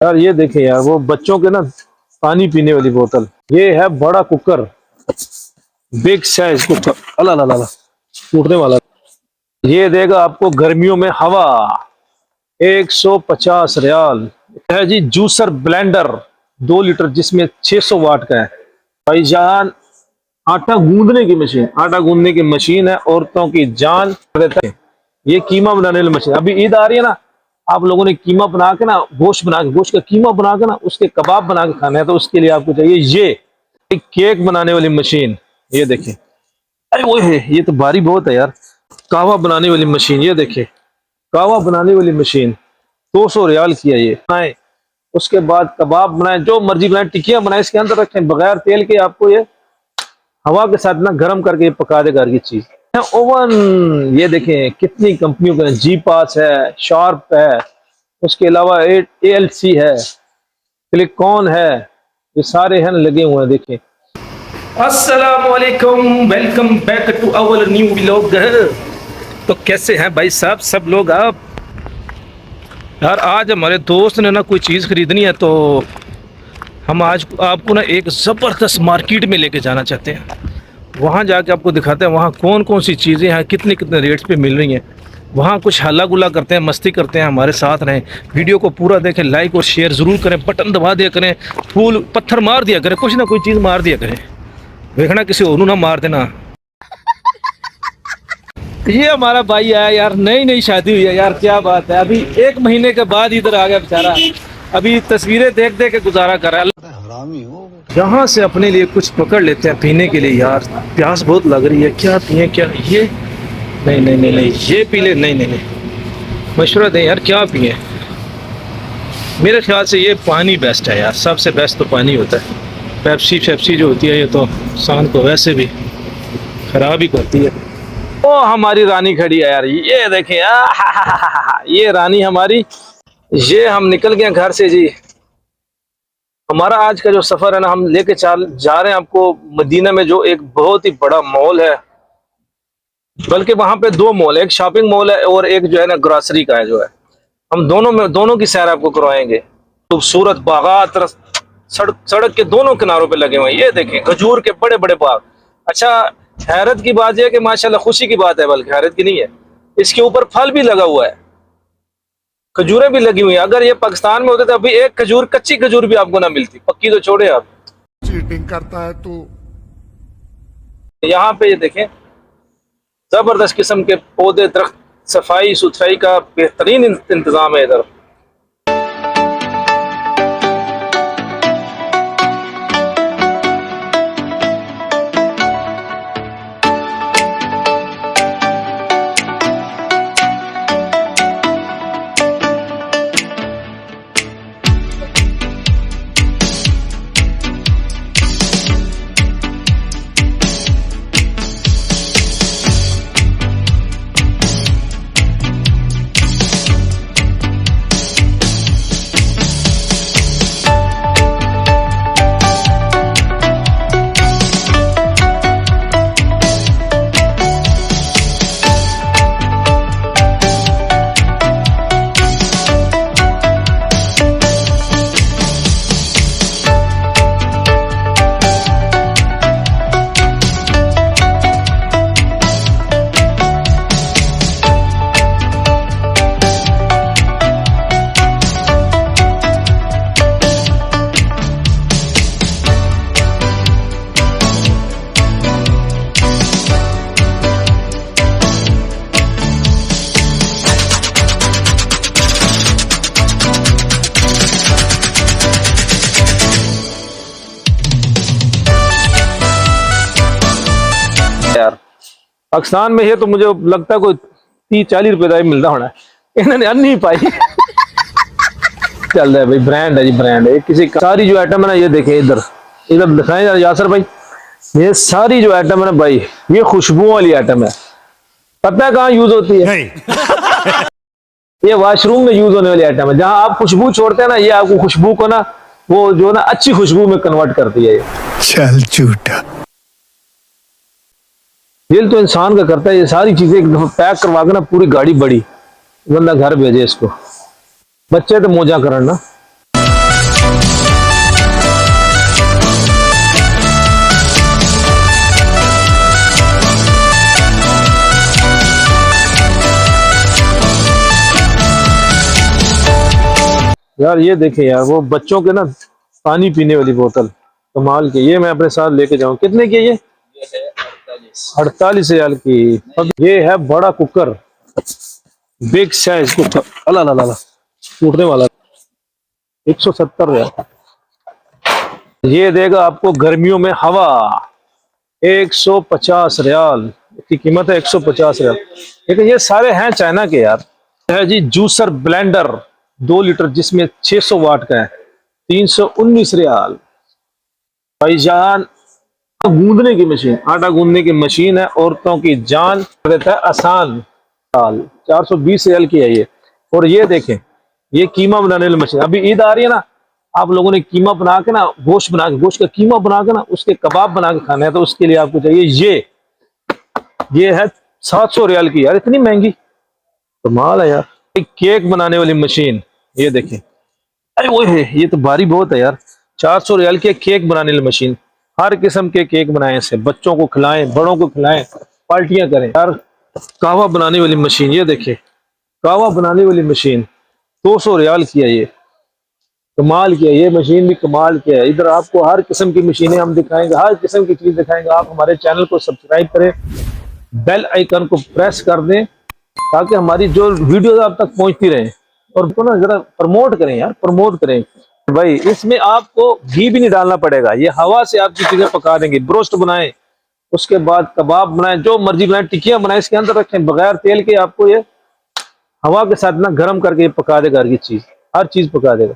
यार ये देखें यार, वो बच्चों के ना पानी पीने वाली बोतल। ये है बड़ा कुकर, बिग साइज कुकर, अला ला ला ला टूटने वाला। ये देगा आपको गर्मियों में हवा। 150 रियाल है जी। जूसर ब्लेंडर 2 लीटर जिसमें 600 वाट का है भाईजान। आटा गूंदने की मशीन, आटा गूंदने की मशीन है, औरतों की जान देता है। ये कीमा बनाने वाली मशीन। अभी ईद आ रही है ना, आप लोगों ने कीमा बना के ना, गोश्त बना के, गोश्त का कीमा बना के ना, उसके कबाब बना के खाना है, तो उसके लिए आपको चाहिए ये एक केक बनाने वाली मशीन। ये देखिए, अरे वो है, ये तो भारी बहुत है यार। कहवा बनाने वाली मशीन, ये देखिए कहवा बनाने वाली मशीन 200 रियाल की है ये। बनाए उसके बाद कबाब बनाए, जो मर्जी बनाए, टिक्कियां बनाए, इसके अंदर रखें बगैर तेल के। आपको ये हवा के साथ ना गर्म करके ये पका दे घर की चीज। ओवन, ये देखें कितनी कंपनियों का, जी पास है, शार्प है, उसके अलावा ALC है, क्लिकॉन है, ये सारे हैं लगे हुए हैं। देखें, अस्सलाम वालेकुम, welcome back to our new vlog. तो कैसे हैं भाई साहब सब लोग? आप यार, आज हमारे दोस्त ने ना कोई चीज़ खरीदनी है, तो हम आज आपको ना एक ज़बरदस्त मार्केट में लेके जाना चाहते हैं। वहाँ जाके आपको दिखाते हैं वहाँ कौन कौन सी चीज़ें हैं, कितने कितने रेट्स पे मिल रही हैं। वहाँ कुछ हल्ला गुल्ला करते हैं, मस्ती करते हैं। हमारे साथ रहें, वीडियो को पूरा देखें, लाइक और शेयर ज़रूर करें, बटन दबा दिया करें, फूल पत्थर मार दिया करें, कुछ ना कोई चीज़ मार दिया करें। देखना किसी और ना मार देना। ये हमारा भाई आया यार, नई नई शादी हुई है यार, क्या बात है। अभी 1 महीने के बाद इधर आ गया बेचारा। अभी तस्वीरें देख देख के गुजारा कर रहा है। यहाँ से अपने लिए कुछ पकड़ लेते हैं पीने के लिए यार, प्यास बहुत लग रही है। क्या पिए, क्या ये नहीं नहीं नहीं नहीं ये पी ले, नहीं नहीं नहीं, मशवरा दें यार क्या पिए। मेरे ख्याल से ये पानी बेस्ट है यार, सबसे बेस्ट तो पानी होता है। पेप्सी जो होती है ये तो इंसान को वैसे भी खराब ही करती है। ओ हमारी रानी खड़ी है यार, ये देखें, ये रानी हमारी। ये हम निकल गए घर से जी। हमारा आज का जो सफर है ना, हम लेके जा रहे हैं आपको मदीना में, जो एक बहुत ही बड़ा मॉल है। बल्कि वहां पे 2 मॉल है, एक शॉपिंग मॉल है और एक जो है ना ग्रोसरी का है जो है। हम दोनों की सैर आपको करवाएंगे। खूबसूरत बागात सड़क के दोनों किनारों पे लगे हुए हैं। ये देखें खजूर के बड़े बड़े बाग। अच्छा, हैरत की बात यह है कि माशाल्लाह, खुशी की बात है, बल्कि हैरत की नहीं है, इसके ऊपर फल भी लगा हुआ है, खजूरें भी लगी हुई है। अगर ये पाकिस्तान में होते तो अभी एक खजूर, कच्ची खजूर भी आपको ना मिलती, पक्की तो छोड़े आप। चीटिंग करता है तू। यहाँ पे ये देखें जबरदस्त किस्म के पौधे, दरख्त, सफाई सुथराई का बेहतरीन इंतजाम है इधर। यार पाकिस्तान में ये तो मुझे लगता है कोई 30-40 रुपए का मिलता होना है, इन्होंने अन नहीं पाई। चल रहा है भाई, ब्रांड है जी, ब्रांड है। किसी सारी जो आइटम है ना, ये देखें इधर दिखाएं यासर भाई, ये सारी जो आइटम है ना भाई, ये खुशबुओं वाली आइटम है। पता है कहाँ यूज होती है? ये वॉशरूम में यूज होने वाली आइटम है। जहां आप खुशबू छोड़ते हैं ना, ये आपको खुशबू को ना, वो जो ना अच्छी खुशबू में कन्वर्ट करती है। चल झूठा। दिल तो इंसान का करता है ये सारी चीजें एक दफा पैक करवा के ना, पूरी गाड़ी बड़ी बंदा घर भेजे इसको। बच्चे तो मौजा करन ना। यार ये देखें यार, वो बच्चों के ना पानी पीने वाली बोतल कमाल की, ये मैं अपने साथ लेके जाऊं। कितने की है ये? 48 रियाल की। अब ये है बड़ा कुकर, बिग साइज कुकर। अला ला ला ला, टूटने वाला। 170 रियाल। ये देगा आपको गर्मियों में हवा। 150 रियाल इसकी कीमत है, 150 रियाल। लेकिन ये सारे हैं चाइना के यार। है जी जूसर ब्लेंडर 2 लीटर, जिसमें 600 वाट का है, 319 रियाल। भाईजान गूंदने की मशीन, आटा गूंदने की मशीन है, औरतों की जान कर देता है आसान। 420 रियाल की है ये। और ये देखें, ये कीमा बनाने वाली मशीन। अभी ईद आ रही है ना, आप लोगों ने कीमा बना के ना, गोश्त बना के, गोश्त का कीमा बना के ना, उसके कबाब बना के खाना है, तो उसके लिए आपको चाहिए ये है 700 रियाल की। यार इतनी महंगी, कमाल है यार। एक केक बनाने वाली मशीन, ये देखें। अरे वो है, ये तो भारी बहुत है यार। 400 रियाल की केक बनाने वाली मशीन। हर किस्म के केक बनाए से, बच्चों को खिलाएं, बड़ों को खिलाएं, पार्टियां करें यार। कहवा बनाने वाली मशीन, ये देखें, कहवा बनाने वाली मशीन 200 रियाल की है ये। कमाल किया, ये मशीन भी कमाल किया है। इधर आपको हर किस्म की मशीनें हम दिखाएंगे, हर किस्म की चीज दिखाएंगे। आप हमारे चैनल को सब्सक्राइब करें, बेल आइकन को प्रेस कर दें, ताकि हमारी जो वीडियो आप तक पहुंचती रहे। और उनको ना जरा प्रमोट करें यार, प्रमोट करें भाई। इसमें आपको घी भी नहीं डालना पड़ेगा, ये हवा से आपकी चीजें पका देंगे। ब्रोस्ट बनाएं, उसके बाद कबाब बनाएं, जो मर्जी बनाएं, टिक्कियां बनाएं, इसके अंदर रखें, बगैर तेल के आपको ये हवा के साथ ना गर्म करके ये पका देगा। हर चीज पका देगा।